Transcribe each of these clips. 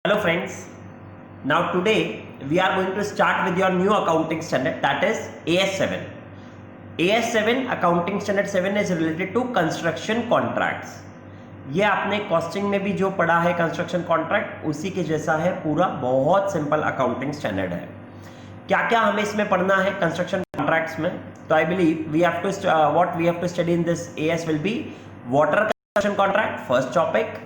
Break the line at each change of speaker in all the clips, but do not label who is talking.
Hello friends, now today we are going to start with your new accounting standard, that is AS7. AS7 accounting standard 7 is related to construction contracts. ये आपने costing में भी जो पढ़ा है construction contract उसी के जैसा है, पूरा बहुत सिंपल अकाउंटिंग स्टैंडर्ड है. क्या क्या हमें इसमें पढ़ना है कंस्ट्रक्शन कॉन्ट्रैक्ट्स में? तो I believe we have to what we have to study in this AS will be water construction contract, first topic.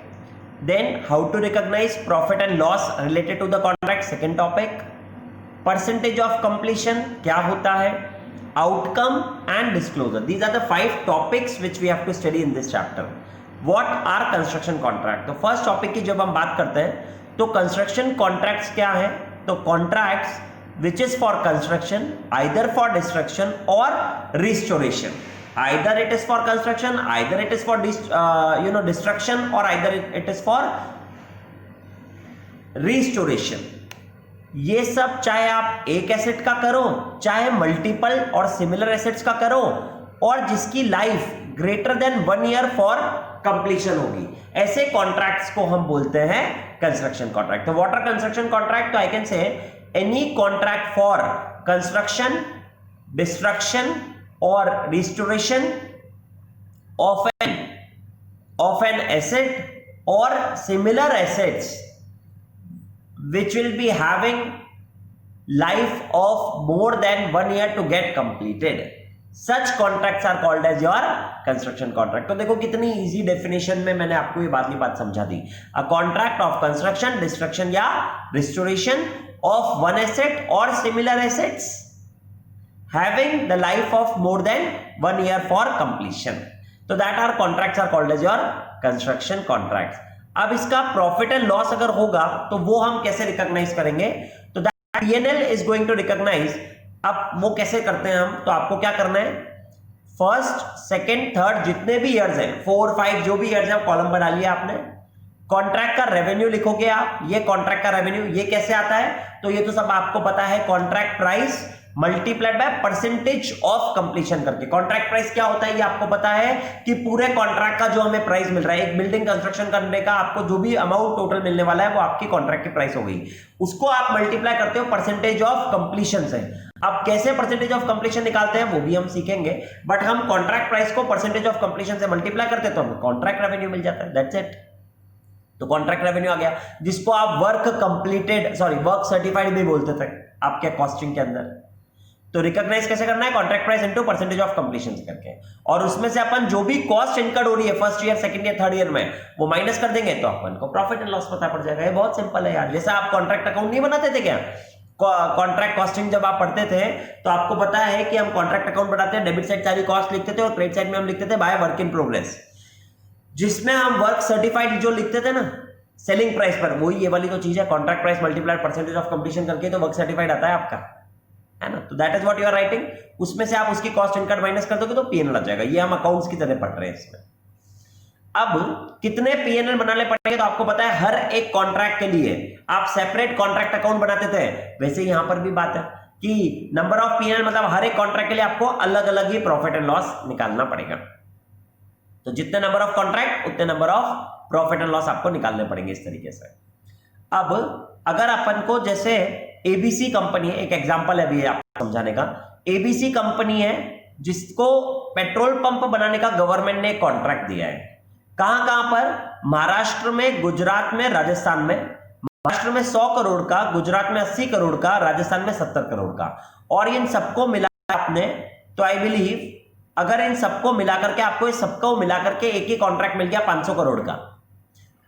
Then how to recognize profit and loss related to the contract, second topic. Percentage of completion क्या होता है, outcome and disclosure. These are the 5 topics which we have to study in this chapter. What are construction contract? तो first topic की जब हम बात करते हैं तो construction contracts क्या है? तो contracts which is for construction, either for destruction or restoration. Either it is for construction, either it is for destruction, or either it is for restoration. ये सब चाहे आप एक एसेट का करो, चाहे मल्टीपल और सिमिलर एसेट्स का करो, और जिसकी life greater than 1 year for completion होगी, ऐसे कॉन्ट्रैक्ट्स को हम बोलते हैं कंस्ट्रक्शन कॉन्ट्रैक्ट. तो वाटर कंस्ट्रक्शन कॉन्ट्रैक्ट, तो I can say any contract for construction, destruction or restoration of an asset or similar assets which will be having life of more than 1 year to get completed, such contracts are called as your construction contract. तो देखो कितनी easy definition में मैंने आपको ये बात समझा दी. A contract of construction, destruction या restoration of one asset or similar assets having the life of more than 1 year for completion. तो that are contracts are called as your construction contracts. अब इसका प्रॉफिट एंड लॉस अगर होगा तो वो हम कैसे रिकॉग्नाइज करेंगे? तो that P&L is going to recognize. अब वो कैसे करते हैं हम? तो आपको क्या करना है, फर्स्ट सेकेंड थर्ड जितने भी ईयर्स हैं, 4 5 जो भी ईयर्स हैं कॉलम बना लिया आपने. कॉन्ट्रैक्ट का रेवेन्यू लिखोगे आप, ये कॉन्ट्रैक्ट का रेवेन्यू ये कैसे आता है? तो ये तो सब आपको पता है, contract price multiplied by percentage of completion करके. कॉन्ट्रैक्ट प्राइस क्या होता है ये आपको पता है कि पूरे कॉन्ट्रैक्ट का जो हमें प्राइस मिल रहा है, एक बिल्डिंग कंस्ट्रक्शन करने का आपको जो भी अमाउंट टोटल मिलने वाला है वो आपकी कॉन्ट्रैक्ट की प्राइस हो गई. उसको आप मल्टीप्लाई करते हो परसेंटेज ऑफ कंप्लीशन से. अब कैसे परसेंटेज ऑफ कंप्लीशन निकालते हैं वो भी हम सीखेंगे, बट हम कॉन्ट्रैक्ट प्राइस को परसेंटेज ऑफ कंप्लीशन से मल्टीप्लाई करते हैं तो हमें कॉन्ट्रैक्ट रेवेन्यू मिल जाता है. That's it. तो कॉन्ट्रैक्ट रेवेन्यू आ गया, जिसको आप वर्क सर्टिफाइड भी बोलते थे आपके कॉस्टिंग के अंदर. तो रिकॉग्नाइज कैसे करना है? Contract price into percentage of completion करके, और उसमें से अपन जो भी कॉस्ट इनकर्ड हो रही है first year, second year, third year में, वो माइनस कर देंगे तो अपन को प्रॉफिट एंड लॉस पता पड़ जाएगा. ये बहुत सिंपल है यार. जैसा आप कॉन्ट्रैक्ट अकाउंट नहीं बनाते थे क्या, कॉन्ट्रैक्ट कॉस्टिंग जब आप पढ़ते थे तो आपको पता है कि हम कॉन्ट्रैक्ट अकाउंट बनाते हैं, डेबिट साइड सारी कॉस्ट लिखते थे और क्रेडिट साइड में हम लिखते थे बाय वर्क इन प्रोग्रेस, जिसमें हम वर्क सर्टिफाइड जो लिखते थे ना सेलिंग प्राइस पर, वही ये वाली तो चीज है. Contract price multiplied percentage of completion करके तो वर्क सर्टिफाइड आता है आपका, है ना. तो that is what you are writing. उसमें से आप उसकी कॉस्ट इनकर्ड माइनस कर दोगे तो P&L आ जाएगा. ये हम अकाउंट्स की तरह पढ़ रहे हैं इसमें. अब कितने P&L बनाने पड़ेंगे तो आपको पता है, हर एक कॉन्ट्रैक्ट के लिए आप सेपरेट कॉन्ट्रैक्ट अकाउंट बनाते थे, वैसे यहां पर भी बात है कि नंबर ऑफ P&L मतलब हर एक कॉन्ट्रैक्ट के लिए आपको अलग अलग ही प्रॉफिट एंड लॉस निकालना पड़ेगा. तो जितने नंबर ऑफ कॉन्ट्रैक्ट उतने number of profit and loss आपको निकालने पड़ेंगे इस तरीके से. अब अगर अपन को जैसे ABC कंपनी है, एक एग्जांपल है अभी आपको समझाने का. ABC कंपनी है जिसको पेट्रोल पंप बनाने का गवर्नमेंट ने कॉन्ट्रैक्ट दिया है. कहां कहां पर? महाराष्ट्र में, गुजरात में, राजस्थान में. महाराष्ट्र में 100 करोड़ का, गुजरात में 80 करोड़ का, राजस्थान में 70 करोड़ का. और इन सबको मिला आपने, तो आई बिलीव अगर इन सबको मिलाकर के आपको इस सबको मिलाकर के एक ही कॉन्ट्रैक्ट मिल गया 500 करोड़ का,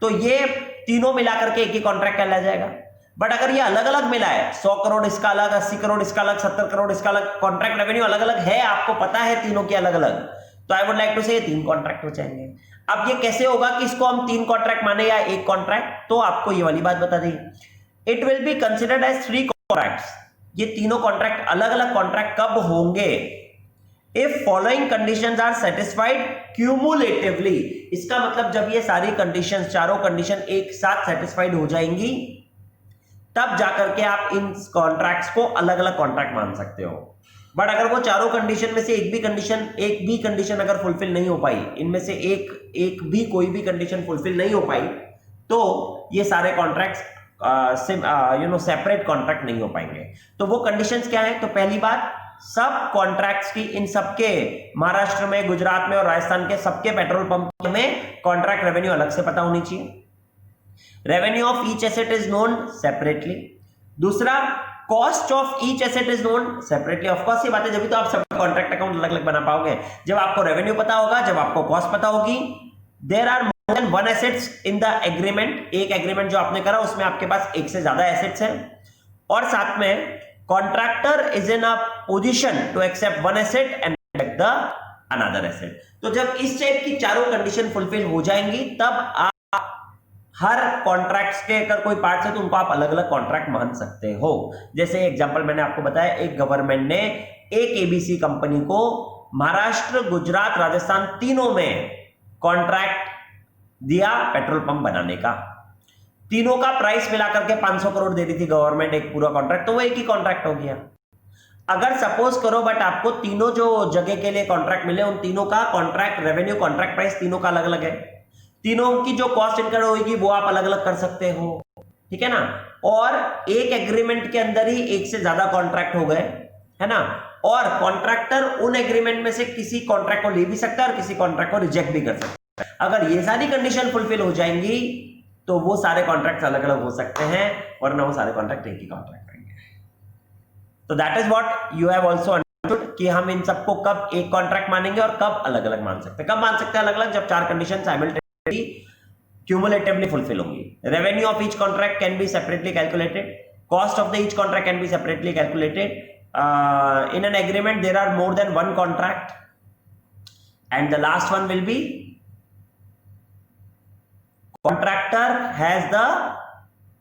तो ये तीनों मिलाकर के एक ही कॉन्ट्रैक्ट कहलाया जाएगा. बट अगर ये अलग अलग मिला है, 100 करोड़ इसका अलग, 80 करोड़ इसका अलग, 70 करोड़ इसका अलग, कॉन्ट्रैक्ट रेवेन्यू अलग अलग है, आपको पता है तीनों के अलग अलग, तो आई वुड लाइक टू से 3 कॉन्ट्रैक्ट हो जाएंगे. अब ये कैसे होगा कि इसको हम 3 कॉन्ट्रैक्ट माने या एक कॉन्ट्रैक्ट? तो आपको ये वाली बात बता दी, it will be considered as 3 contracts. ये तीनों कॉन्ट्रैक्ट अलग अलग कॉन्ट्रैक्ट कब होंगे? If following conditions are satisfied cumulatively. इसका मतलब जब ये सारी कंडीशंस, चारों कंडीशन एक साथ सेटिस्फाइड हो जाएंगी, तब जाकर के आप इन कॉन्ट्रैक्ट्स को अलग अलग कॉन्ट्रैक्ट मान सकते हो. बट अगर वो चारों कंडीशन में से एक भी कंडीशन अगर फुलफिल नहीं हो पाई, इनमें से एक भी कोई भी कंडीशन फुलफिल नहीं हो पाई, तो ये सारे कॉन्ट्रैक्ट्स सेपरेट कॉन्ट्रैक्ट नहीं हो पाएंगे। तो वो कंडीशंस क्या है? तो पहली बात, सब कॉन्ट्रैक्ट्स की, इन सबके, महाराष्ट्र में, गुजरात में और राजस्थान के सबके पेट्रोल पंप में कॉन्ट्रैक्ट रेवेन्यू अलग से पता होनी चाहिए। Revenue of each asset is known separately. दूसरा, cost of each asset is known separately. Of course ये बातें जब भी तो आप सब कॉन्ट्रैक्ट अकाउंट अलग अलग बना पाओगे, जब आपको रेवेन्यू पता होगा, जब आपको कॉस्ट पता होगी। There are more than one assets in the agreement. एक एग्रीमेंट जो आपने करा उसमें आपके पास एक से ज्यादा एसेट्स हैं। और साथ में contractor is in a position to accept one asset and reject the another asset. तो जब इस टाइप की चारों कंडीशन फुलफिल हो जाएंगी, तब आप हर कॉन्ट्रैक्ट्स के अगर कोई पार्ट्स है तो उनको आप अलग अलग कॉन्ट्रैक्ट मान सकते हो। जैसे एग्जांपल मैंने आपको बताया, एक गवर्नमेंट ने एक एबीसी कंपनी को महाराष्ट्र, गुजरात, राजस्थान तीनों में कॉन्ट्रैक्ट दिया पेट्रोल पंप बनाने का। तीनों का प्राइस मिलाकर के 500 करोड़ दे रही थी गवर्नमेंट, एक पूरा कॉन्ट्रैक्ट, तो वो एक ही कॉन्ट्रैक्ट हो गया। अगर सपोज करो बट आपको तीनों जो जगह के लिए कॉन्ट्रैक्ट मिले, उन तीनों का कॉन्ट्रैक्ट रेवेन्यू, कॉन्ट्रैक्ट प्राइस तीनों का अलग अलग है, तीनों की जो कॉस्ट इनकर होगी वो आप अलग अलग कर सकते हो, ठीक है ना। और एक एग्रीमेंट के अंदर ही एक से ज्यादा कॉन्ट्रैक्ट हो गए, है ना। और कॉन्ट्रैक्टर उन एग्रीमेंट में से किसी कॉन्ट्रैक्ट को ले भी सकता है और किसी कॉन्ट्रैक्ट को रिजेक्ट भी कर सकता है। अगर ये सारी कंडीशन फुलफिल हो जाएंगी तो वो सारे कॉन्ट्रैक्ट अलग अलग हो सकते हैं, वरना वो सारे कॉन्ट्रैक्ट एक ही कॉन्ट्रैक्ट रहेंगे। तो that is what you have also understood कि हम इन सबको कब एक कॉन्ट्रैक्ट मानेंगे और कब अलग अलग मान सकते हैं। कब मान सकते हैं अलग अलग? जब चार कंडीशन साइमल्टेनियसली cumulatively fulfill होंगी। Revenue of each contract can be separately calculated. Cost of the each contract can be separately calculated. In an agreement, there are more than one contract, and the last one will be contractor has the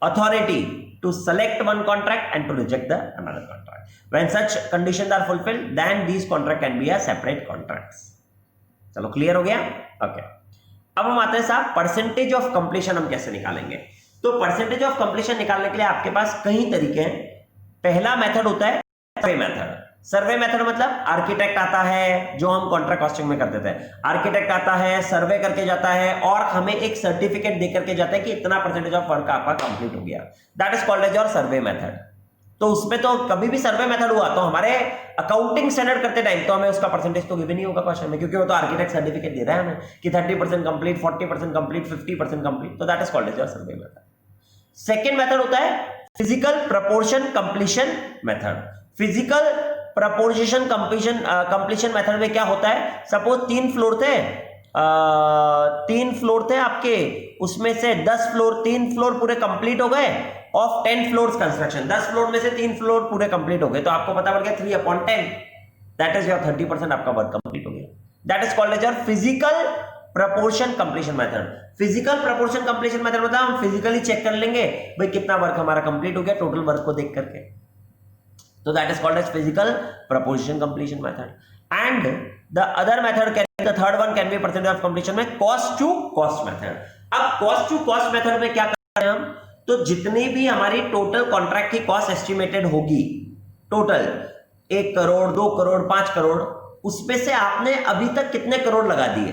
authority to select one contract and to reject the another contract. When such conditions are fulfilled, then these contract can be a separate contracts. चलो clear हो गया? Okay. अब हम आते हैं साहब percentage of completion हम कैसे निकालेंगे। तो परसेंटेज ऑफ कंप्लीशन निकालने के लिए आपके पास कई तरीके हैं। पहला मेथड होता है सर्वे मेथड। सर्वे मेथड मतलब आर्किटेक्ट आता है, जो हम कॉन्ट्रैक्ट कॉस्टिंग में करते थे, आर्किटेक्ट आता है, सर्वे करके जाता है और हमें एक सर्टिफिकेट दे करके जाता है कि इतना परसेंटेज ऑफ वर्क आपका कंप्लीट हो गया। That is called as your survey method. तो उसमें तो कभी भी सर्वे मेथड हुआ तो हमारे अकाउंटिंग स्टैंडर्ड करते टाइम तो हमें उसका परसेंटेज तो गिवन नहीं होगा क्वेश्चन में, क्योंकि वो तो आर्किटेक्ट सर्टिफिकेट दे रहा है हमें कि 30% कंप्लीट, 40% कंप्लीट, 50% कंप्लीट। तो that is called as your survey method. Second method होता है physical proportion completion method. Physical proportion completion method में क्या होता है, सपोज 3 फ्लोर थे आपके, उसमें से 10 फ्लोर, 3 फ्लोर पूरे कंप्लीट हो गए ऑफ 10 फ्लोर्स कंस्ट्रक्शन। 10 फ्लोर में से 3 फ्लोर पूरे कंप्लीट हो गए, तो आपको पता पड़ गया 3/10, दैट इज योर 30% आपका वर्क कंप्लीट हो गया। That is called as your physical proportion completion method. Physical proportion completion method मतलब हम फिजिकली चेक कर लेंगे भाई कितना वर्क हमारा कंप्लीट हो गया टोटल वर्क को देख करके, तो that is called as physical proportion completion method. And the other method can, the third one can be percentage of completion में कॉस्ट टू कॉस्ट मेथड। अब कॉस्ट टू कॉस्ट मेथड में क्या कर रहे हैं हम, तो जितनी भी हमारी टोटल कॉन्ट्रैक्ट की कॉस्ट एस्टिमेटेड होगी, टोटल 1 करोड़, 2 करोड़, 5 करोड़, उसमें से आपने अभी तक कितने करोड़ लगा दिए।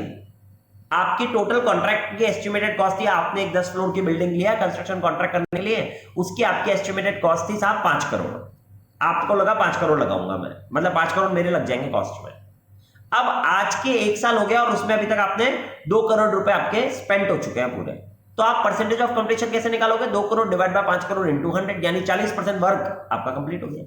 आपकी टोटल कॉन्ट्रैक्ट की एस्टिमेटेड कॉस्ट थी, आपने एक 10 फ्लोर की बिल्डिंग लिया कंस्ट्रक्शन कॉन्ट्रैक्ट करने के लिए, उसकी आपकी एस्टिमेटेड कॉस्ट थी साहब 5 करोड़। आपको लगा 5 करोड़ लगाऊंगा मैं, मतलब 5 करोड़ मेरे लग जाएंगे कॉस्ट में। अब आज के 1 साल हो गया और उसमें अभी तक आपने 2 करोड़ रुपए आपके स्पेंड हो चुके हैं पूरे, तो आप परसेंटेज ऑफ कंप्लीशन कैसे निकालोगे, 2 crore divide by 5 crore into 100, यानी 40% वर्क आपका कंप्लीट हो गया।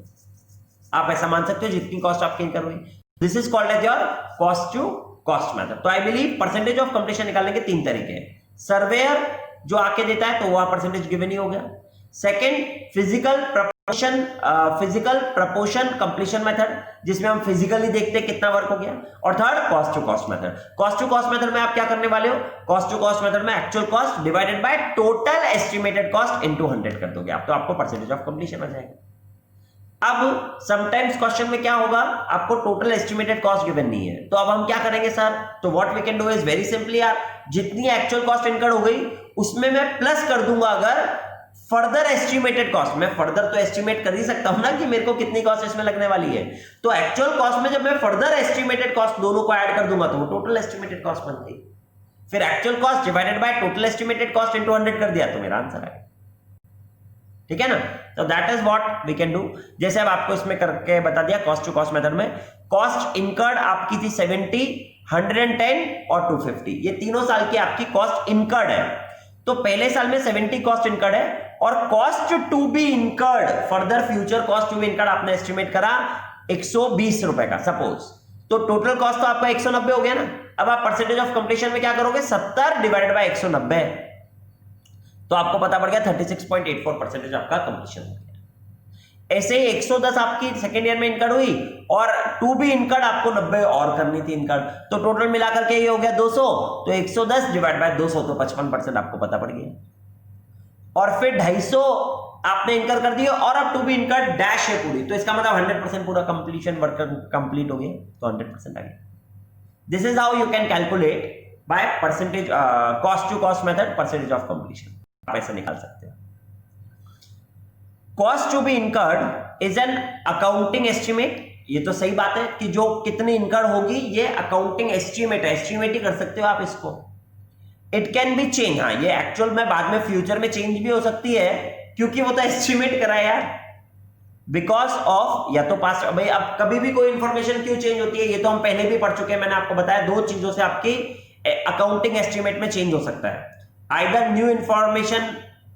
आप ऐसा मान सकते हो जितनी कॉस्ट आपकी इनकर हुई। This is called as your cost to cost method. तो I believe percentage of completion निकालने के 3 तरीके हैं। सर्वेयर जो आके देता है तो वह परसेंटेज गिवन ही हो गया। Second, physical proportion completion method, जिसमें हम फिजिकली देखते हैं कितना वर्क हो गया। और third, cost to cost method. Cost to cost method में आप क्या करने वाले हो, कॉस्ट टू कॉस्ट मेथड में actual cost divided by total estimated cost into 100 कर दोगे आप, तो आपको परसेंटेज ऑफ कंप्लीशन आ जाएगा। अब समटाइम्स क्वेश्चन में क्या होगा, आपको टोटल एस्टिमेटेड कॉस्ट गिवन नहीं है, तो अब हम क्या करेंगे सर, तो what we can do is very simply यार, जितनी एक्चुअल कॉस्ट इनकर्ड हो गई उसमें मैं प्लस कर दूंगा अगर फर्दर एस्टिमेटेड कॉस्ट। मैं फर्दर तो एस्टिमेट कर ही सकता हूं ना कि मेरे को कितनी कॉस्ट इसमें लगने वाली है, तो एक्चुअल कॉस्ट में जब मैं फर्दर एस्टिमेटेड कॉस्ट दोनों को ऐड कर दूंगा तो वो टोटल एस्टिमेटेड कॉस्ट बन गई। फिर actual cost divided by total estimated cost into 100 कर दिया तो मेरा आंसर है। ठीक है ना। तो that is what we can do. जैसे अब आपको इसमें करके बता दिया कॉस्ट टू कॉस्ट मेथड में, कॉस्ट इनकर्ड आपकी थी 70, 110 और 250, ये तीनों साल की आपकी कॉस्ट इनकर्ड है। तो पहले साल में 70 कॉस्ट इनकर्ड है और cost to be incurred, further future cost to be incurred आपने एस्टिमेट करा 120 रुपए का सपोज, तो टोटल कॉस्ट तो आपका 190 हो गया ना। अब आप परसेंटेज ऑफ कंप्लीशन में क्या करोगे, 70 डिवाइडेड बाय 190, तो आपको पता पड़ गया 36.84% आपका कंप्लीशन हो गया। ऐसे ही 110 आपकी सेकेंड ईयर में इनकर्ड हुई और टू बी इनकर्ड आपको 90 और करनी थी इनकर्ड, तो टोटल मिलाकर के ये हो गया 200, तो 110 डिवाइड बाय 200 तो 55% आपको पता पड़ गया। और फिर 250 आपने इनकर कर दिया और अब टू बी इनकर्ड डैश है पूरी, तो इसका मतलब 100% पूरा कंप्लीशन वर्क कंप्लीट हो गया, तो 100% आ गया। This is how you can calculate by percentage cost to cost method percentage of completion, आप ऐसे निकाल सकते हो। Cost to be incurred is an accounting estimate, ये तो सही बात है कि जो कितनी इनकर्ड होगी ये अकाउंटिंग एस्टिमेट है, एस्टिमेट ही कर सकते हो आप इसको। इट कैन बी चेंज, हाँ ये एक्चुअल में बाद में फ्यूचर में चेंज भी हो सकती है, क्योंकि वो तो एस्टिमेट करा है यार, बिकॉज ऑफ या तो पास्ट। भाई अब कभी भी कोई इंफॉर्मेशन क्यों चेंज होती है, ये तो हम पहले भी पढ़ चुके हैं, मैंने आपको बताया दो चीजों से आपकी अकाउंटिंग एस्टिमेट में चेंज हो सकता है, either new information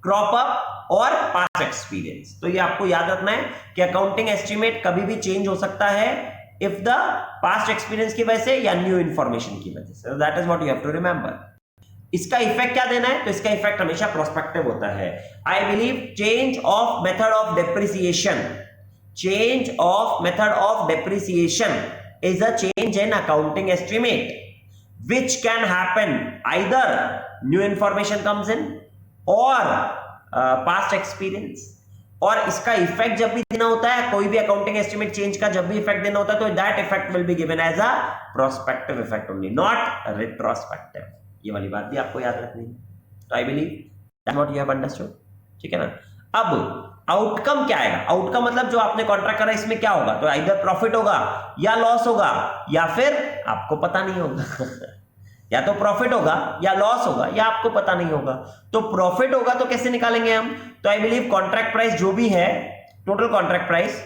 crop up और पास्ट एक्सपीरियंस। तो ये आपको याद रखना है कि अकाउंटिंग एस्टिमेट कभी भी चेंज हो सकता है इफ द पास्ट एक्सपीरियंस की वजह से या न्यू इंफॉर्मेशन की वजह से। That is what you have to remember. इसका इफेक्ट क्या देना है, तो इसका इफेक्ट हमेशा प्रोस्पेक्टिव होता है। I believe change of method of depreciation, change of method of depreciation is a change in accounting estimate which can happen either new information comes in or past experience। और इसका effect जब भी देना होता है, कोई भी अकाउंटिंग एस्टिमेट चेंज का जब भी इफेक्ट देना होता है, तो that effect will be given as a prospective effect only, not retrospective. ये वाली बात भी आपको याद रखनी है। तो I believe that what you have understood, ठीक है ना। अब आउटकम क्या आएगा, आउटकम मतलब जो आपने कॉन्ट्रैक्ट करा इसमें क्या होगा, तो आइदर प्रॉफिट होगा या लॉस होगा या फिर आपको पता नहीं होगा या तो प्रॉफिट होगा या लॉस होगा या आपको पता नहीं होगा। तो प्रॉफिट होगा तो कैसे निकालेंगे हम, तो आई बिलीव कॉन्ट्रैक्ट प्राइस जो भी है, टोटल कॉन्ट्रैक्ट प्राइस,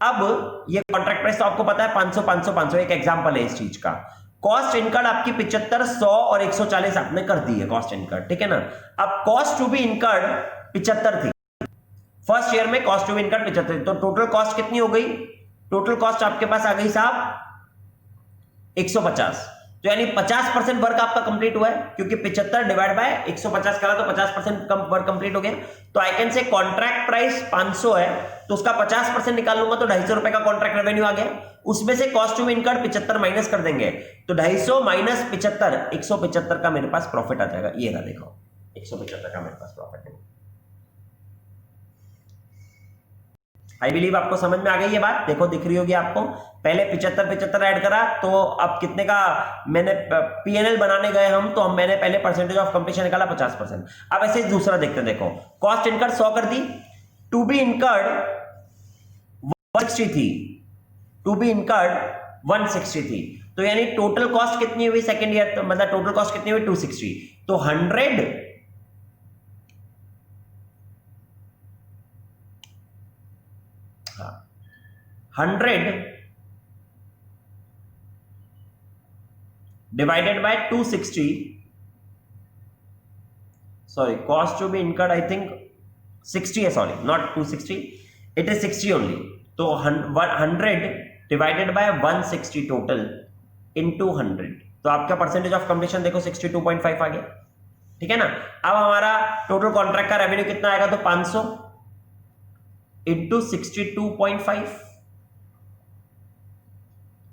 अब ये कॉन्ट्रैक्ट प्राइस तो आपको पता है 500 500 500, एक एग्जांपल है इस चीज का। कॉस्ट इनकर्ड आपकी 75, 100 और 140 आपने कर दी है कॉस्ट इनकर्ड, ठीक है ना। अब कॉस्ट टू बी इनकर्ड 75 थी, फर्स्ट ईयर में कॉस्ट टू बी इनकर्ड 75, तो टोटल कॉस्ट कितनी हो गई, टोटल कॉस्ट आपके पास आ गई साहब 150, तो यानी 50% वर्क आपका कंप्लीट हुआ है, क्योंकि 75 डिवाइड बाय 150 करा तो 50% वर्क कंप्लीट हो गया। तो I can say contract price 500 है, तो उसका 50% निकाल लूंगा तो 250 रुपए का कॉन्ट्रैक्ट रेवेन्यू आ गया। उसमें से cost to be incurred 75 minus कर देंगे, तो 250 माइनस 75, 175 का मेरे पास प्रॉफिट आ जाएगा। ये रहा देखो 175 का मेरे पास प्रॉफिट है। आई बिलीव आपको समझ में आ गई ये बात, देखो दिख रही होगी आपको। पहले 75 ऐड करा, तो अब कितने का मैंने पीएनएल बनाने गए हम, तो हम मैंने पहले परसेंटेज ऑफ कंप्लीशन निकाला 50%। अब ऐसे दूसरा देखते हैं, देखो कॉस्ट इनकर्ड 100 कर दी, टू बी इनकर्ड 160 थी, टू बी इनकर्ड 160 थी, तो यानी टोटल कॉस्ट कितनी हुई सेकेंड ईयर, तो मतलब टोटल कॉस्ट कितनी हुई 260, तो 100 divided by 260, sorry, cost to be incurred I think 60 है, sorry not 260, it is 60 only, तो 100 divided by 160 total into 100, तो आपका परसेंटेज ऑफ कंप्लीशन देखो 62.5 आ गया, ठीक है ना। अब हमारा टोटल कॉन्ट्रैक्ट का रेवेन्यू कितना आएगा, तो 500 into 62.5,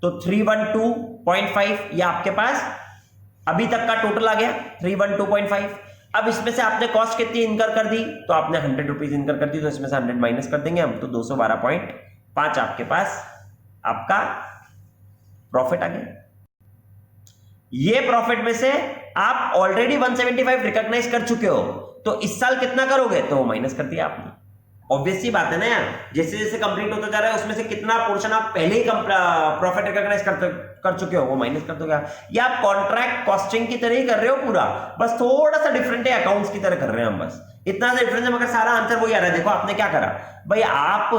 तो 312.5, ये आपके पास अभी तक का टोटल आ गया 312.5। अब इसमें से आपने कॉस्ट कितनी इनकर कर दी, तो आपने 100 रुपीज इनकर कर दी, तो इसमें से 100 माइनस कर देंगे हम, तो 212.5 आपके पास आपका प्रॉफिट आ गया। ये प्रॉफिट में से आप ऑलरेडी 175 रिकॉग्नाइज कर चुके हो, तो इस साल कितना करोगे, तो माइनस कर दिया आपने। ऑब्वियस सी बात है ना यार, जैसे जैसे कंप्लीट होता जा रहा है उसमें से कितना पोर्शन आप पहले ही प्रॉफिट रिकॉग्नाइज कर चुके हो, वो माइनस कर दोगे। या आप कॉन्ट्रैक्ट कॉस्टिंग की तरह ही कर रहे हो पूरा, बस थोड़ा सा डिफरेंट है, अकाउंट्स की तरह कर रहे हैं हम बस। इतना सा डिफरेंस है मगर सारा आंसर वही आ रहा है। देखो आपने क्या करा भाई, आप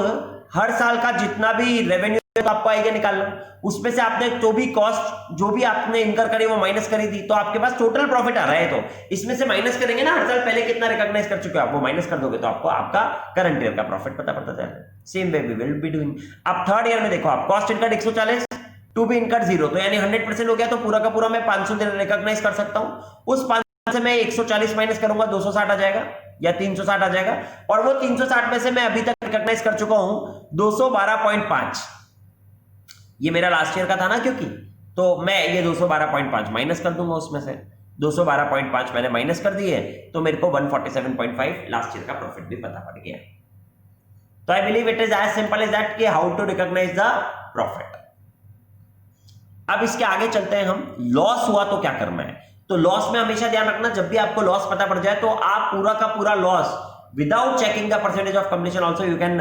हर साल का जितना भी रेवेन्यू तो आपको आएगा निकालना, उसमें से आपने जो भी कॉस्ट जो भी आपने इनकर करी वो माइनस करी थी, तो आपके पास टोटल प्रॉफिट आ रहा है। तो इसमें से माइनस करेंगे ना, हर साल पहले कितना रिकॉग्नाइज कर चुके हो आप, वो माइनस कर दोगे तो आपको आपका करंट ईयर का प्रॉफिट पता पड़ता जाएगा। Same way we will be doing. अब थर्ड ईयर में देखो आप, cost incurred 140, to be incurred 0, तो यानी 100% हो गया, तो पूरा का पूरा मैं 500 रिकॉग्नाइज कर सकता हूं। उस 500 से मैं 140 माइनस करूंगा, 260 आ जाएगा या 360 आ जाएगा, और वो 360 में से मैं अभी तक रिकॉग्नाइज कर चुका हूं 212.5। ये मेरा लास्ट ईयर का था ना, क्योंकि तो मैं ये 212.5 माइनस कर दूंगा, उसमें से 212.5 मैंने माइनस कर दिए, तो मेरे को 147.5 लास्ट ईयर का प्रॉफिट भी पता पड़ गया। तो I believe it is as simple as that कि how to recognise the profit. अब इसके आगे चलते हैं हम, लॉस हुआ तो क्या करना है। तो लॉस में हमेशा ध्यान रखना, जब भी आपको लॉस पता पड़ जाए तो आप पूरा का पूरा loss without checking the percentage of completion also you can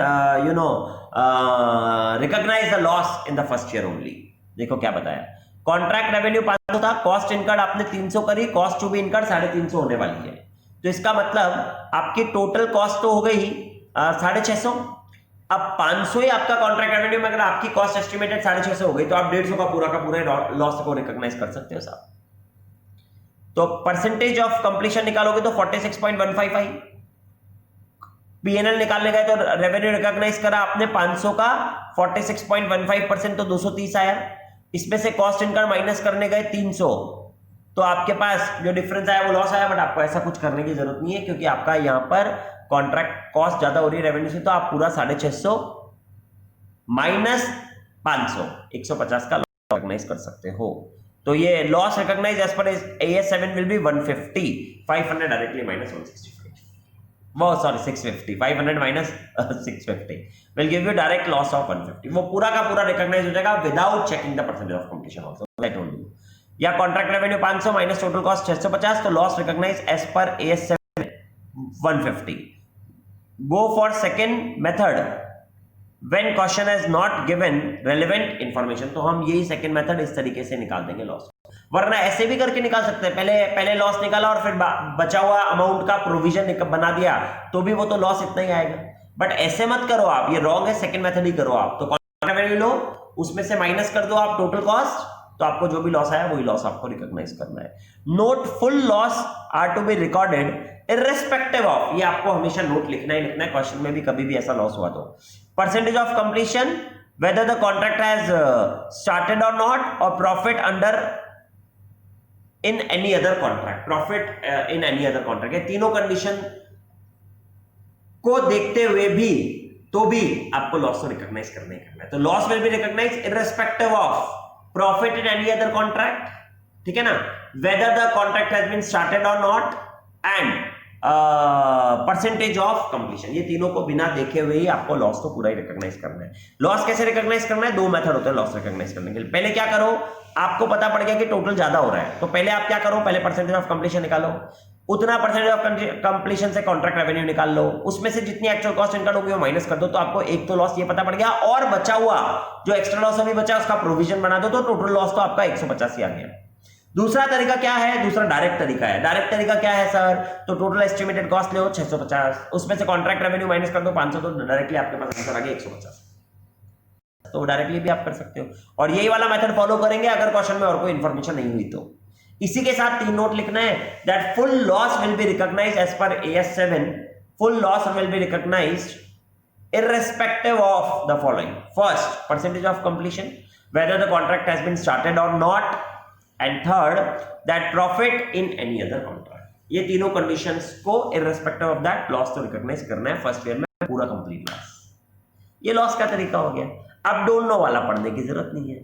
recognize the loss in the first year only। देखो क्या बताया, कॉन्ट्रैक्ट रेवेन्यू 500 था, कॉस्ट इनकर्ड आपने 300 करी, कॉस्ट टू बी इनकर्ड 350 होने वाली है। तो इसका मतलब आपकी टोटल कॉस्ट तो हो गई 650। अब 500 ही आपका कॉन्ट्रैक्ट रेवेन्यू में, अगर आपकी कॉस्ट एस्टिमेटेड 650 हो गई, तो आप 150 का पूरा लॉस को रिकॉग्नाइज कर सकते हो साहब। तो परसेंटेज ऑफ कंप्लीशन निकालोगे तो 46.15 आई। पीएनएल निकालने गए तो रेवेन्यू रिकॉग्नाइज करा आपने 500 का, 46.15% तो 230 आया। इसमें से कॉस्ट इनकर्ड माइनस करने गए 300, तो आपके पास जो डिफरेंस आया वो लॉस आया। बट आपको ऐसा कुछ करने की जरूरत नहीं है, क्योंकि आपका यहां पर कॉन्ट्रैक्ट कॉस्ट ज्यादा हो रही है रेवेन्यू से, तो आप पूरा 650 माइनस 500 150 का लॉस रिकॉग्नाइज कर सकते हो। तो ये loss recognise as per AS 7 will be 150, 500 directly minus 165, वो sorry 650, 500 minus 650 will give you direct loss of 150। वो पूरा का पूरा रिकॉग्नाइज हो जाएगा without checking the percentage of completion also, I told you. या contract revenue 500 minus total cost 650, तो loss recognise as per AS 7 150। Go for second method when question has not given relevant information, तो हम यही second method इस तरीके से निकाल देंगे लॉस। वरना ऐसे भी करके निकाल सकते हैं, पहले लॉस निकाला और फिर बचा हुआ अमाउंट का प्रोविजन बना दिया, तो भी वो तो लॉस इतना ही आएगा। बट ऐसे मत करो आप, ये रॉन्ग है, सेकंड मेथड ही करो आप। तो कॉन्ट्रैक्ट रेवेन्यू लो, उसमें से माइनस कर दो आप टोटल कॉस्ट, तो आपको जो भी लॉस आया वही लॉस आपको रिकॉग्नाइज करना है। Note full loss are to be recorded irrespective of, ये आपको हमेशा नोट लिखना ही लिखना है, क्वेश्चन में भी कभी भी ऐसा लॉस हुआ तो। Percentage of completion, whether the contract has started or not, or profit under in any other contract, profit in any other contract, ये तीनों कंडीशन को देखते हुए भी तो भी आपको लॉस को रिकॉग्नाइज करना ही करना है। तो loss will be recognize irrespective of profit in any other contract, ठीक है ना, whether the contract has been started or not, and percentage of completion, ये तीनों को बिना देखे हुए ही आपको लॉस को पूरा ही रिकॉग्नाइज करना है। लॉस कैसे रिकॉग्नाइज करना है, दो मेथड होते हैं लॉस रिकॉग्नाइज करने के लिए। पहले क्या करो, आपको पता पड़ गया कि टोटल ज्यादा हो रहा है, तो पहले आप क्या करो, पहले परसेंटेज ऑफ कंप्लीशन निकालो, उतना परसेंटेज ऑफ कंप्लीशन से कॉन्ट्रैक्ट रेवेन्यू निकाल लो, उसमें से जितनी एक्चुअल कॉस्ट इनकर्ड होगी वो माइनस कर दो, तो आपको एक तो लॉस ये पता पड़ गया, और बचा हुआ जो एक्स्ट्रा लॉस अभी बचा उसका प्रोविजन बना दो, तो टोटल लॉस तो आपका 185 आ गया। दूसरा तरीका क्या है, दूसरा डायरेक्ट तरीका है। डायरेक्ट तरीका क्या है सर, तो टोटल एस्टिमेटेड कॉस्ट ले 650, उसमें से कॉन्ट्रैक्ट रेवेन्यू माइनस कर दो 500, तो डायरेक्टली आपके पास आंसर आ गया 150। तो डायरेक्टली भी आप कर सकते हो, और यही वाला मेथड फॉलो करेंगे अगर क्वेश्चन में और कोई इंफॉर्मेशन नहीं हुई तो। इसी के साथ 3 नोट लिखना है, that full loss will be recognized as per AS 7, full loss will be recognized irrespective of the following. First, percentage of completion, whether the contract has been started or not, and third, that profit in any other contract. ये तीनों conditions को irrespective of that loss तो recognise करना है first year में, पूरा complete loss. ये loss का तरीका हो गया। अब डोंट नो वाला पढ़ने की जरूरत नहीं है।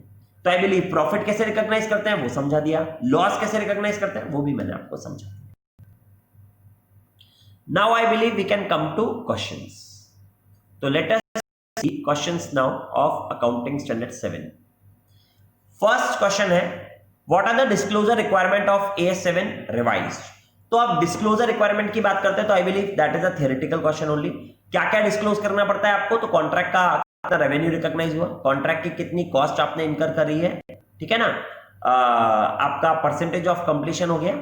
तो आई बिलीव प्रॉफिट कैसे रिकॉग्नाइज करते हैं वो समझा दिया, लॉस कैसे रिकॉग्नाइज करते हैं वो भी मैंने आपको समझा दिया। Now I believe we can come to questions. तो let us see questions now of accounting standard 7। First question है, what are the disclosure requirement of AS 7 revised. तो अब डिस्क्लोजर रिक्वायरमेंट की बात करते हैं, तो I believe that is a theoretical question only. क्या क्या डिस्क्लोज करना पड़ता है आपको, तो कॉन्ट्रैक्ट का रेवेन्यू रिकॉग्नाइज हुआ, कॉन्ट्रैक्ट की कितनी कॉस्ट आपने इनकर करी है, ठीक है ना, आपका परसेंटेज ऑफ कंप्लीशन हो गया,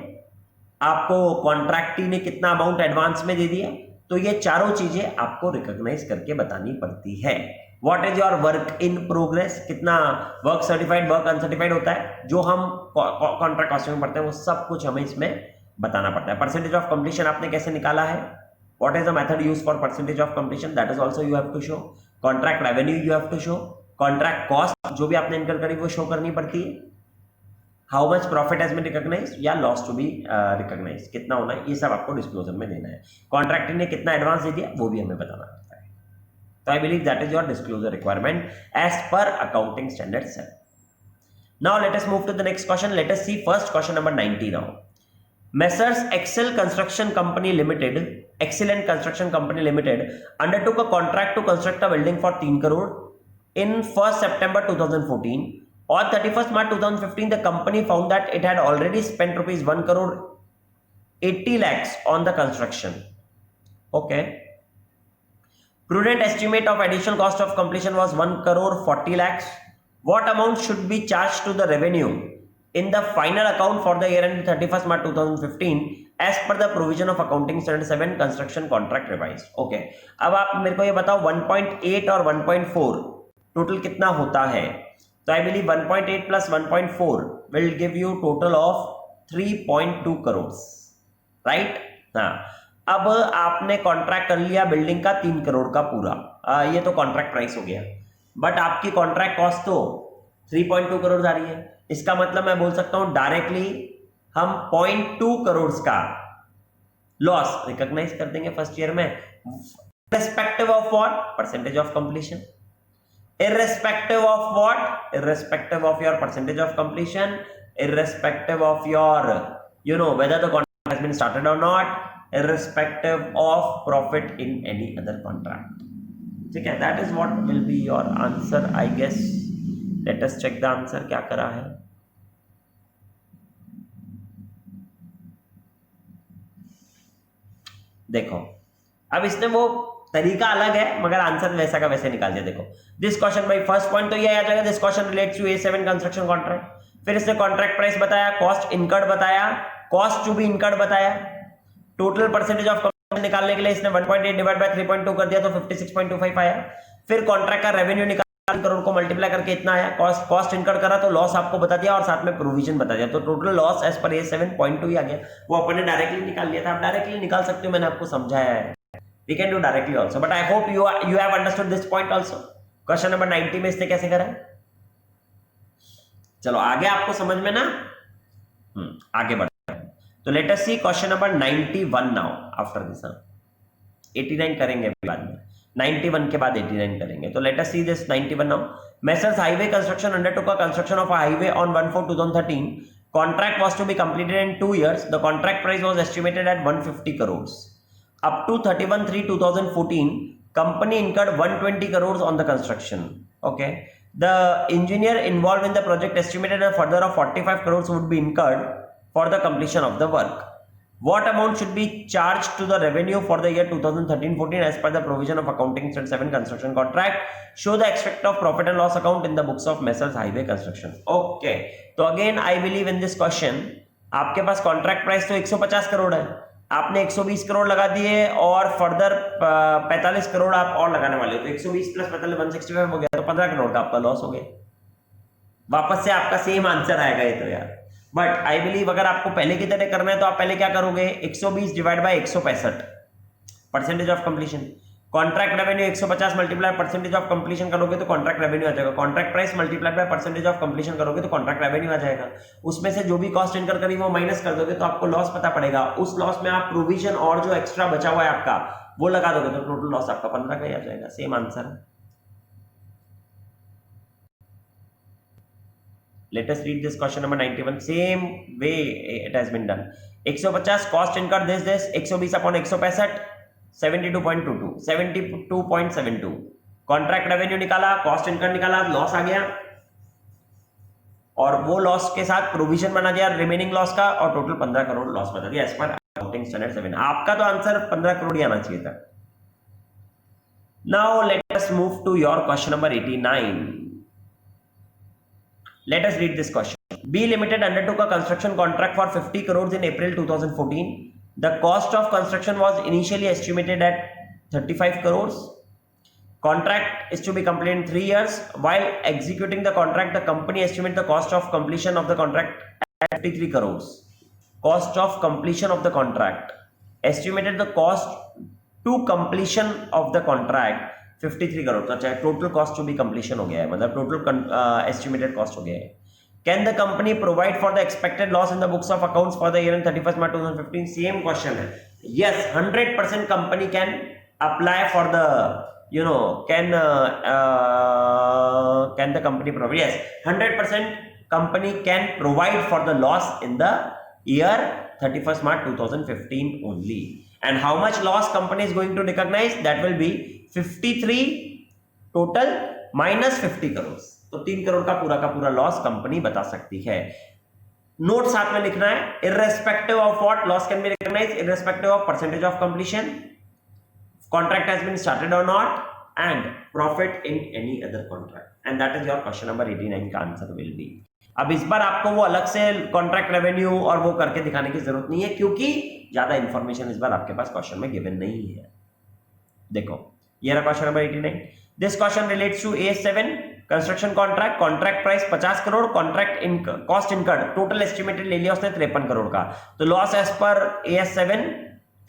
आपको कॉन्ट्रैक्टी ने कितना अमाउंट एडवांस में दे दिया, तो ये चारों चीजें आपको रिकॉग्नाइज करके बतानी पड़ती है। What is your work in progress, कितना वर्क सर्टिफाइड, वर्क अनसर्टिफाइड होता है, जो हम कॉन्ट्रैक्ट कॉस्टिंग में पढ़ते हैं वो सब कुछ हमें इसमें बताना पड़ता है। परसेंटेज ऑफ कंप्लीशन आपने कैसे निकाला है, what is the method use for percentage of completion, that is also you have to show. Contract revenue you have to show, contract cost जो भी आपने इनकर करी वो शो करनी पड़ती है। How much profit has been recognized या लॉस टू बी रिकॉग्नाइज्ड, कितना होना है, ये सब आपको डिस्क्लोजर में देना है। कॉन्ट्रैक्टर ने कितना एडवांस दे दिया वो भी हमें बताना पड़ता है। तो I believe that is your disclosure requirement as per accounting standard 7। Now let us move to the next question. Let us see first question number 90 now. Messrs excel construction company limited, excellent construction company limited undertook a contract to construct a building for 3 crore in 1st September 2014. On 31st March 2015, the company found that it had already spent rupees 1 crore 80 lakhs on the construction. Okay. Prudent estimate of additional cost of completion was 1 crore 40 lakhs. What amount should be charged to the revenue in the final account for the year ended 31st March 2015 as per the provision of accounting standard 7 construction contract revised. Okay. अब आप मेरे को ये बताओ 1.8 और 1.4 total कितना होता है। तो I believe 1.8 plus 1.4 will give you total of 3.2 crore, right. हाँ, अब आपने कॉन्ट्रैक्ट कर लिया बिल्डिंग का 3 करोड़ का पूरा, ये तो कॉन्ट्रैक्ट प्राइस हो गया, बट आपकी कॉन्ट्रैक्ट कॉस्ट तो 3.2 करोड़ आ रही है। इसका मतलब मैं बोल सकता हूं डायरेक्टली हम 0.2 करोड़ का लॉस रिकॉग्नाइज कर देंगे फर्स्ट ईयर में, respective of what, percentage of completion. Irrespective of what? Irrespective of your percentage of completion, irrespective of your, whether the contract has been started or not, irrespective of profit in any other contract. ठीक है, that is what will be your answer, I guess. Let us check the answer क्या करा है। देखो, अब इसने वो तरीका अलग है मगर आंसर वैसा का वैसे निकाल दिया। देखो दिस क्वेश्चन भाई फर्स्ट पॉइंट तो ये आ जाएगा, this question relates to A7 construction contract. फिर इसने कॉन्ट्रैक्ट प्राइस बताया, कॉस्ट इनकर्ड बताया, कॉस्ट टू बी इनकर्ड बताया, टोटल परसेंटेज ऑफ कंप्लीशन निकालने के लिए इसने 1.8 डिवाइड बाय 3.2 कर दिया तो 56.25 आया। फिर कॉन्ट्रैक्ट का रेवेन्यू निकाल करोड़ को मल्टीप्लाई करके इतना आया, कॉस्ट इनकर्ड करा तो लॉस आपको बता दिया और साथ में प्रोविजन बता दिया, तो total loss as per A7 0.2 ही आ गया। वो अपने डायरेक्टली निकाल लिया था, आप डायरेक्टली निकाल सकते हो, मैंने आपको समझाया है। We can do directly also, but I hope you have understood this point also. Question number 90 में इसने कैसे करा है, चलो आगे आपको समझ में ना, आगे बढ़ते हैं। तो let us see question number 91 now after this। 89 करेंगे बाद में, 91 के बाद 89 करेंगे। तो let us see this 91 now। Messrs Highway Construction undertook a construction of a highway on 1/4/2013. Contract was to be completed in 2 years. The contract price was estimated at 150 crores. Up to 31/3/2014, company incurred 120 crores on the construction. Okay, the engineer involved in the project estimated a further of 45 crores would be incurred for the completion of the work. What amount should be charged to the revenue for the year 2013-14 as per the provision of accounting standard 7 construction contract? Show the extract of profit and loss account in the books of Messrs Highway Construction. Okay, तो again I believe in this question आपके पास contract price तो 150 करोड़ है, आपने 120 करोड़ लगा दिए और further 45 crore आप और लगाने वाले हो, तो 120 प्लस 45 165 हो गया, तो 15 करोड़ का आपका लॉस हो गया। वापस से आपका सेम आंसर आएगा ये तो यार, बट आई बिलीव अगर आपको पहले की तरह करना है तो आप पहले क्या करोगे, 120 divide by 165 percentage of completion, contract revenue 150 multiply percentage of completion करोगे तो कॉन्ट्रैक्ट रेवेन्यू आ जाएगा, contract price multiply by percentage of completion करोगे तो कॉन्ट्रैक्ट रेवेन्यू आ जाएगा। उसमें से जो भी कॉस्ट इनकर करी वो माइनस कर दोगे तो आपको लॉस पता पड़ेगा, उस लॉस में आप प्रोविजन और जो एक्स्ट्रा बचा हुआ है आपका वो लगा दोगे तो टोटल लॉस आपका 15 का ही आ जाएगा। Same answer. Let us read this question number 91 same way it has been done। 150 cost incur this 120 upon 165 72.22 72.72 contract revenue निकाला, कॉस्ट इनकम निकाला, लॉस आ गया और वो लॉस के साथ प्रोविजन बना दिया रिमेनिंग लॉस का और टोटल 15 करोड़ लॉस बता दिया एज पर अकाउंटिंग स्टैंडर्ड 7। आपका तो आंसर 15 करोड़ ही आना चाहिए था। Now let us move to your question number 89। Let us read this question. B Limited undertook a construction contract for 50 crores in April 2014. The cost of construction was initially estimated at 35 crores. Contract is to be completed in 3 years. While executing the contract, the company estimated the cost of completion of the contract at 53 crores. Cost of completion of the contract. Estimated the cost to completion of the contract 53 crore. तो चाहे total cost to be completion हो गया है, मतलब total estimated cost हो गया है. Can the company provide for the expected loss in the books of accounts for the year end 31st March 2015? Same question है. Yes, 100% company can apply for the, you know, can the company provide? Yes, 100% company can provide for the loss in the year 31st March 2015 only. And how much loss company is going to recognize? That will be 53 total minus 50 crores. तो 3 करोड़ का पूरा loss company बता सकती है. Note साथ में लिखना है. Irrespective of what loss can be recognised, irrespective of percentage of completion, contract has been started और not, and profit in any other contract. And that is your question number 89 का answer will be. अब इस बार आपको वो अलग से contract revenue और वो करके दिखाने की जरूरत नहीं है, क्योंकि ज्यादा इंफॉर्मेशन इस बार आपके पास क्वेश्चन में गिवन नहीं है. देखो ये रहा question number 89. This question relates to AS7 construction contract. Contract price 50 crore, contract cost incurred total estimated ले लिया उसने 53 करोड़ का. तो loss as per AS7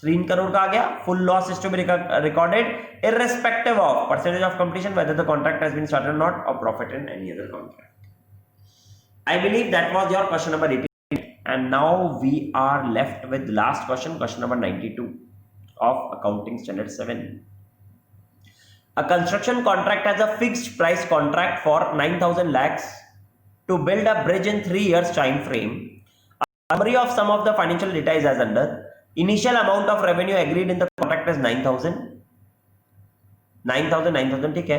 3 crore का आ गया. Full loss is to be recorded irrespective of percentage of completion, whether the contract has been started और not, और profit in any other contract. I believe that was your question number 18, and now we are left with last question, question number 92 of Accounting Standard 7. A construction contract has a fixed price contract for 9,000 lakhs to build a bridge in 3 years time frame. A summary of some of the financial data is as under. Initial amount of revenue agreed in the contract is 9,000 ठीक है.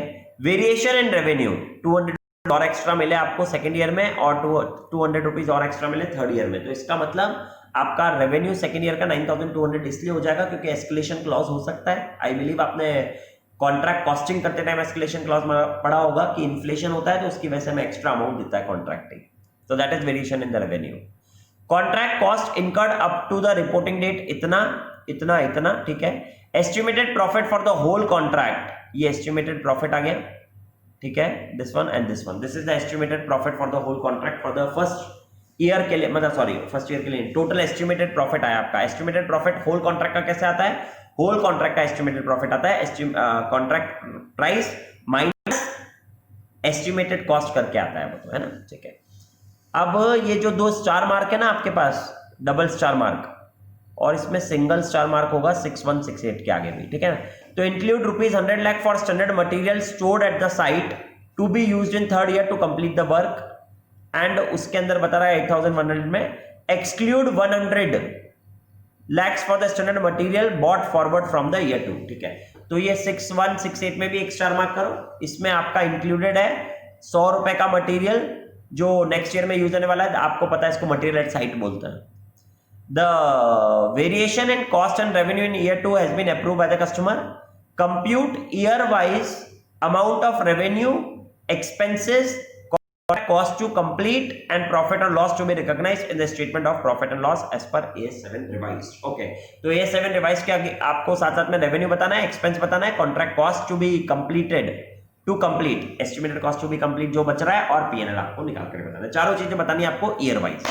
Variation in revenue 200 और extra मिले आपको second year में, और 200 rupees और extra मिले third year में. तो इसका मतलब आपका रेवेन्यू सेकेंड ईयर का 9,200 इसलिए हो जाएगा क्योंकि एस्केलेशन क्लॉज हो सकता है. आई बिलीव आपने कॉन्ट्रैक्ट कॉस्टिंग करते टाइम एस्केलेशन क्लॉज पढ़ा होगा कि इन्फ्लेशन होता है तो उसकी वजह से हमें एक्स्ट्रा अमाउंट देता है कॉन्ट्रैक्टिंग. तो that is variation in the revenue. Contract cost incurred up to the reporting date इतना ठीक है. Estimated profit for the whole contract, ये एस्टिमेटेड प्रॉफिट आ गया ठीक है. This one and this one, this is the estimated profit for the whole contract for the first year के लिए, मतलब सॉरी फर्स्ट ईयर के लिए टोटल एस्टिमेटेड प्रॉफिट आया आपका. एस्टिमेटेड प्रॉफिट होल कॉन्ट्रैक्ट का कैसे आता है? होल कॉन्ट्रैक्ट का एस्टिमेटेड प्रॉफिट आता है contract price minus estimated cost करके आता है वो, तो है ना. ठीक है. अब ये जो 2 स्टार मार्क है ना आपके पास, डबल स्टार मार्क, और इसमें सिंगल स्टार मार्क होगा 6168 के आगे भी, ठीक है ना. तो include ₹100 lakh for standard material stored at the site to be used in third year to complete the work, and उसके अंदर बता रहा है 8100 में exclude 100 lakhs for the standard material bought forward from the year 2. ठीक है. तो ये 6168 में भी एक स्टार मार्क करो. इसमें आपका इंक्लूडेड है 100 रुपए का मटेरियल जो नेक्स्ट ईयर में यूज होने वाला है. आपको पता है इसको मटेरियल एट साइट बोलते हैं. The variation in cost and revenue in year 2 has been approved by the customer. Compute year-wise amount of revenue, expenses, cost to complete, and profit or loss to be recognized in the statement of profit and loss as per AS7 revised. Okay. तो AS7 revised के आगे आपको साथ-साथ में revenue बताना है, expense बताना है, contract cost to be completed, to complete, estimated cost to be complete जो बच रहा है, और P&L आपको निकाल कर बताना है. चारों चीजें बतानी है आपको year-wise.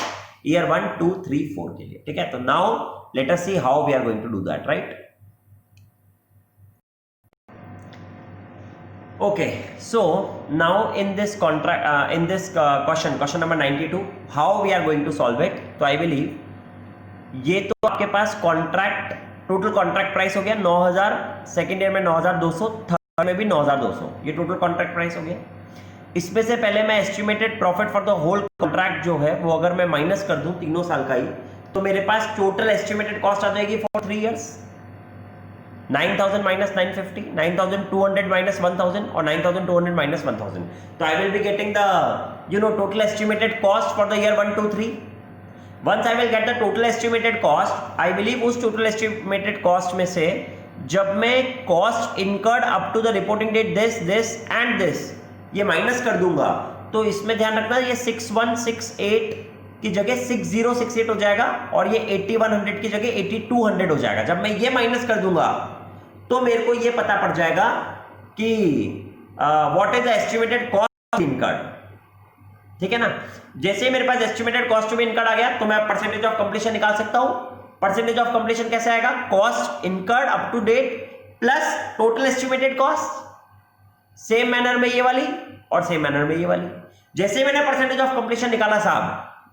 ईयर 1, 2, 3, 4 के लिए. ठीक है. तो now let us see how we are going to do that, right. Okay. So now in this contract in this question number 92, how we are going to solve it. तो I believe ये तो आपके पास contract total contract price हो गया 9000, second year में 9200, third में भी 9200, ये टोटल कॉन्ट्रैक्ट प्राइस हो गया. इसमें से पहले मैं estimated profit for the whole contract जो है वो अगर मैं माइनस कर दूं तीनों साल का ही, तो मेरे पास टोटल एस्टिमेटेड कॉस्ट आ जाएगी फॉर 3 इयर्स 9000 माइनस 950, 9200 माइनस 1000 और 9200 माइनस 1000. तो I will be getting the total estimated cost for the year 1, 2, 3. Once I will get the total estimated cost, I believe उस टोटल एस्टिमेटेड कॉस्ट में से जब मैं cost incurred up to the reporting date this and this ये minus कर दूंगा, तो इसमें ध्यान रखना ये 6168 की जगह 6068 हो जाएगा और ये 8100 की जगह 8200 हो जाएगा। जब मैं ये माइनस कर दूंगा तो मेरे को ये पता पड़ जाएगा कि what is the estimated cost incurred. ठीक है ना। जैसे मेरे पास estimated cost to be incurred आ गया तो मैं परसेंटेज ऑफ कंप्लीशन निकाल सकता हूं। परसेंटेज ऑफ कंप्लीशन कैसे आएगा? Cost incurred up to date plus total estimated cost, same manner में ये वाली और सेम मैनर में ये वाली। जैसे मैंने परसेंटेज ऑफ कंप्लीशन निकाला साहब,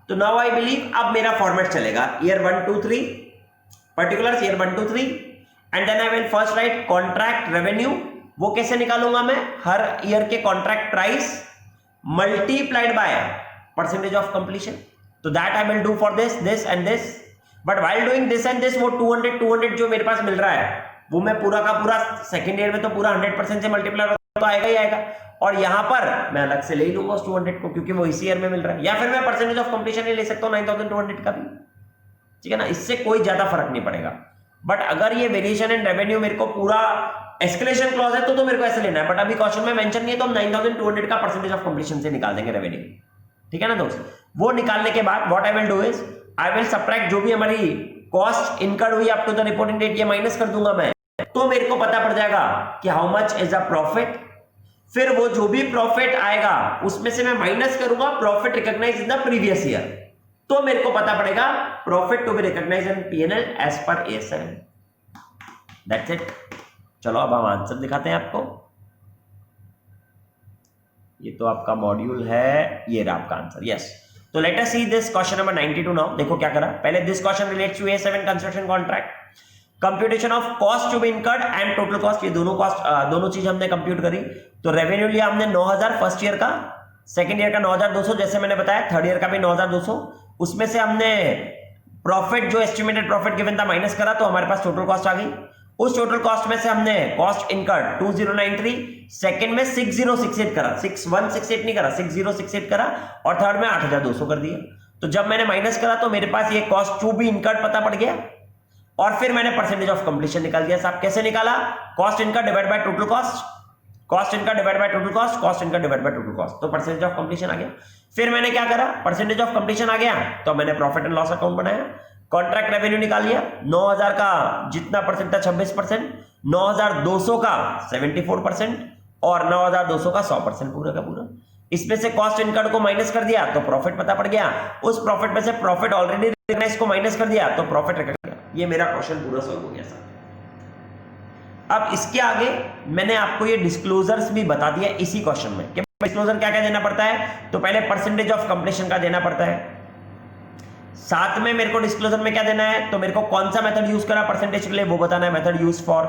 तो नाउ आई बिलीव अब मेरा फॉर्मेट चलेगा year 1 2 3 particulars year 1 2 3 and then I will first write contract revenue. वो कैसे निकालूंगा मैं? हर ईयर के contract price multiplied by percentage of completion. तो that I will do for this and this, but while doing this and this वो 200 जो मेरे पास मिल रहा है वो मैं पूरा का पूरा सेकेंड ईयर में तो पूरा 100% से मल्टीप्लाई तो आएगा ही आएगा, और यहां पर मैं अलग से ले ही लूंगा उस 200 को क्योंकि वो इसी ईयर में मिल रहा है। या फिर मैं परसेंटेज ऑफ कंप्लीशन ही ले सकता हूं 9200 का भी, ठीक है ना। इससे कोई ज्यादा फर्क नहीं पड़ेगा। बट अगर ये वेरिएशन इन रेवेन्यू मेरे को पूरा एस्केलेशन क्लॉज है तो मेरे को ऐसे लेना है, बट अभी क्वेश्चन में मेंशन नहीं है तो हम 9200 का परसेंटेज ऑफ कंप्लीशन से निकाल देंगे रेवेन्यू। ठीक है ना दोस्त। वो निकालने के बाद what I will do is I will subtract जो भी हमारी कॉस्ट इनकर्ड हुई up to the reporting date, ये माइनस कर दूंगा मैं, तो मेरे को पता पड़ जाएगा कि how much is a profit. फिर वो जो भी प्रॉफिट आएगा उसमें से मैं माइनस करूंगा profit recognize in the previous year, तो मेरे को पता पड़ेगा profit to be recognize in PNL as per A7। That's it. चलो अब हम आंसर दिखाते हैं आपको। ये तो आपका मॉड्यूल है, ये रहा आपका आंसर। यस, तो let us see this question number 92 now. देखो क्या करा। पहले this question relates to A7 construction contract, computation of cost to be incurred and total cost. ये दोनों चीज हमने कंप्यूट करी। तो रेवेन्यू लिया हमने 9000 फर्स्ट ईयर का, सेकंड ईयर का 9200 जैसे मैंने बताया, थर्ड ईयर का भी 9200। उसमें से हमने प्रॉफिट जो एस्टिमेटेड प्रॉफिट गिवन था माइनस करा, तो हमारे पास टोटल कॉस्ट आ गई। उस टोटल कॉस्ट में से हमने कॉस्ट इनकर्ड 2093, सेकंड में 6068 करा, 6168 नहीं करा, 6068 करा, और थर्ड में 8200 कर दिया। तो जब मैंने माइनस करा तो मेरे पास ये कॉस्ट टू बी इनकर्ड पता पड़ गया, और फिर मैंने परसेंटेज ऑफ कंप्लीशन निकाल दिया। साहब कैसे निकाला? Cost incurred divide by total cost, cost incurred divide by total cost, cost incurred divide by total cost, तो परसेंटेज ऑफ कंप्लीशन आ गया। फिर मैंने क्या करा? परसेंटेज ऑफ कंप्लीशन आ गया तो मैंने प्रॉफिट एंड लॉस अकाउंट बनाया, कॉन्ट्रैक्ट रेवेन्यू निकाल लिया। 9000 का जितना परसेंट था 26%, 9200 का 74% और 9200 का 100% पूरा का पूरा। इसमें से कॉस्ट इनकर्ड को माइनस कर दिया तो प्रॉफिट पता पड़ गया। उस प्रॉफिट में से प्रॉफिट ऑलरेडी रिकॉग्नाइज को माइनस कर दिया तो प्रॉफिट रिकॉग्नाइज। ये मेरा क्वेश्चन पूरा सॉल्व हो गया सर। अब इसके आगे मैंने आपको ये डिस्क्लोजर्स भी बता दिया इसी क्वेश्चन में कि डिस्क्लोजर क्या क्या देना पड़ता है। तो पहले परसेंटेज ऑफ कंप्लीशन का देना पड़ता है, साथ में मेरे को डिस्क्लोजर में क्या देना है, तो मेरे को कौन सा मेथड यूज करा परसेंटेज के लिए वो बताना है। Method use for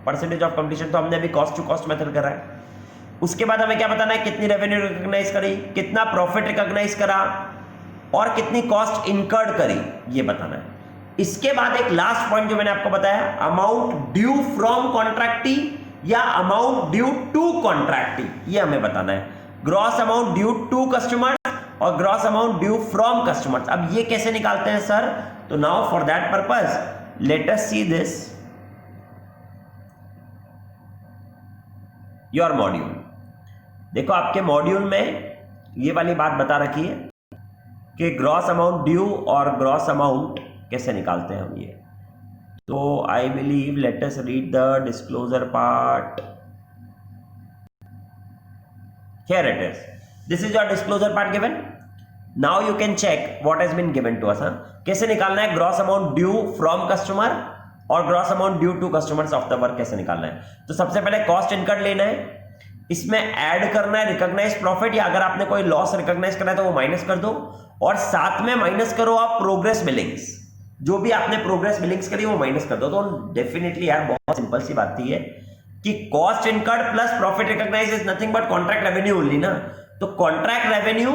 percentage of completion तो हमने अभी कॉस्ट टू कॉस्ट मेथड करा है। उसके बाद हमें क्या बताना है, कितनी रेवेन्यू रिकॉग्नाइज करी, कितना प्रॉफिट रिकॉग्नाइज करा और कितनी कॉस्ट इनकर्ड करी, ये बताना है। इसके बाद एक लास्ट पॉइंट जो मैंने आपको बताया, अमाउंट ड्यू फ्रॉम कॉन्ट्रैक्टी या अमाउंट ड्यू टू कॉन्ट्रैक्टी, ये हमें बताना है। Gross amount due to customer और gross amount due from customers. अब ये कैसे निकालते हैं सर? तो now for that purpose let us see this your module. देखो आपके मॉड्यूल में ये वाली बात बता रखी है कि ग्रॉस अमाउंट ड्यू और ग्रॉस अमाउंट कैसे निकालते हैं हम ये। तो I believe let us read the disclosure part. Here it is, this is your disclosure part given. Now you can check what has been given to us. कैसे निकालना है gross amount due from customer और gross amount due to customers of the work कैसे निकालना है। तो सबसे पहले कॉस्ट इनकर्ड लेना है, इसमें ऐड करना है रिकॉग्नाइज प्रॉफिट, या अगर आपने कोई लॉस रिकॉग्नाइज करना है तो वो माइनस कर दो, और साथ में माइनस करो आप प्रोग्रेस बिलिंग्स, जो भी आपने प्रोग्रेस बिलिंग्स करी वो माइनस कर दो। तो डेफिनेटली यार बहुत सिंपल सी बात थी है कि cost incurred plus profit recognize is nothing but contract revenue only ना। तो कॉन्ट्रैक्ट रेवेन्यू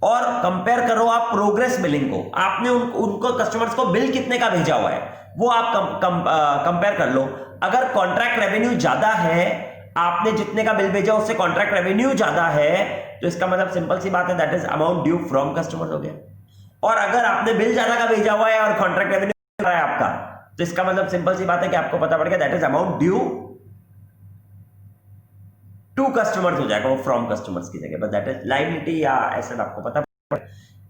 और कंपेयर करो आप प्रोग्रेस बिलिंग को, आपने उनको कस्टमर्स को बिल कितने का भेजा हुआ है वो आप कंपेयर कर लो। अगर कॉन्ट्रैक्ट रेवेन्यू ज्यादा है, आपने जितने का बिल भेजा उससे कॉन्ट्रैक्ट रेवेन्यू ज्यादा है, तो इसका मतलब सिंपल सी बात है that is amount due from customer हो गया। और अगर आपने बिल ज्यादा का भेजा हुआ है और कॉन्ट्रैक्ट रेवेन्यू है आपका, तो इसका मतलब सिंपल सी बात है कि आपको पता पड़ गया that is amount due to to customers हो जाएगा वो फ्रॉम कस्टमर्स की जगह, बट दैट इज लायबिलिटी या एसेट आपको पता।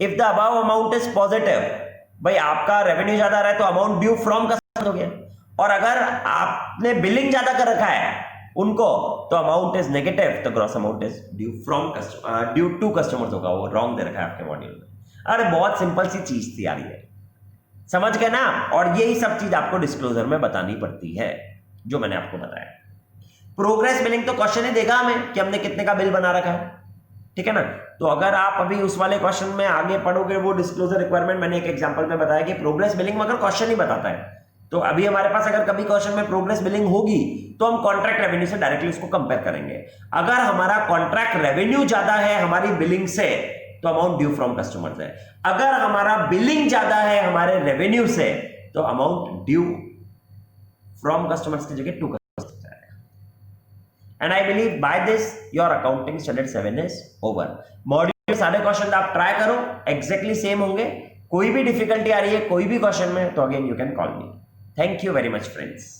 If the above amount is positive, भाई आपका रेवेन्यू ज्यादा आ रहा है तो अमाउंट ड्यू फ्रॉम कस्टमर हो गया, और अगर आपने बिलिंग ज्यादा कर रखा है उनको तो अमाउंट इज नेगेटिव, तो gross amount is due from customer, due to customers होगा, वो रॉन्ग दे रखा है आपके मॉड्यूल में। अरे बहुत सिंपल सी चीज थी यार ये, समझ गए ना। और यही सब चीज आपको डिस्क्लोजर में बतानी पड़ती है जो मैंने आपको बताया। प्रोग्रेस बिलिंग तो क्वेश्चन ही देगा हमें कि हमने कितने का बिल बना रखा है, ठीक है ना। तो अगर आप अभी उस वाले क्वेश्चन में आगे पढ़ोगे, वो डिस्क्लोजर रिक्वायरमेंट मैंने एक एग्जांपल में बताया कि प्रोग्रेस बिलिंग में अगर क्वेश्चन ही बताता है, तो अभी हमारे पास अगर कभी क्वेश्चन में प्रोग्रेस बिलिंग होगी तो हम कॉन्ट्रैक्ट रेवेन्यू से डायरेक्टली उसको कंपेयर करेंगे। अगर हमारा कॉन्ट्रैक्ट रेवेन्यू ज्यादा है हमारी बिलिंग से तो अमाउंट ड्यू फ्रॉम कस्टमर्स है, अगर हमारा बिलिंग ज्यादा है हमारे रेवेन्यू से तो अमाउंट ड्यू फ्रॉम कस्टमर्स की जगह टू कस्टमर्स हो जाएगा। And I believe by this your accounting standard 7 is over. Module के सारे क्वेश्चन आप ट्राई करो, एग्जैक्टली सेम होंगे। कोई भी डिफिकल्टी आ रही है कोई भी क्वेश्चन में तो again you can call me. Thank you very much friends.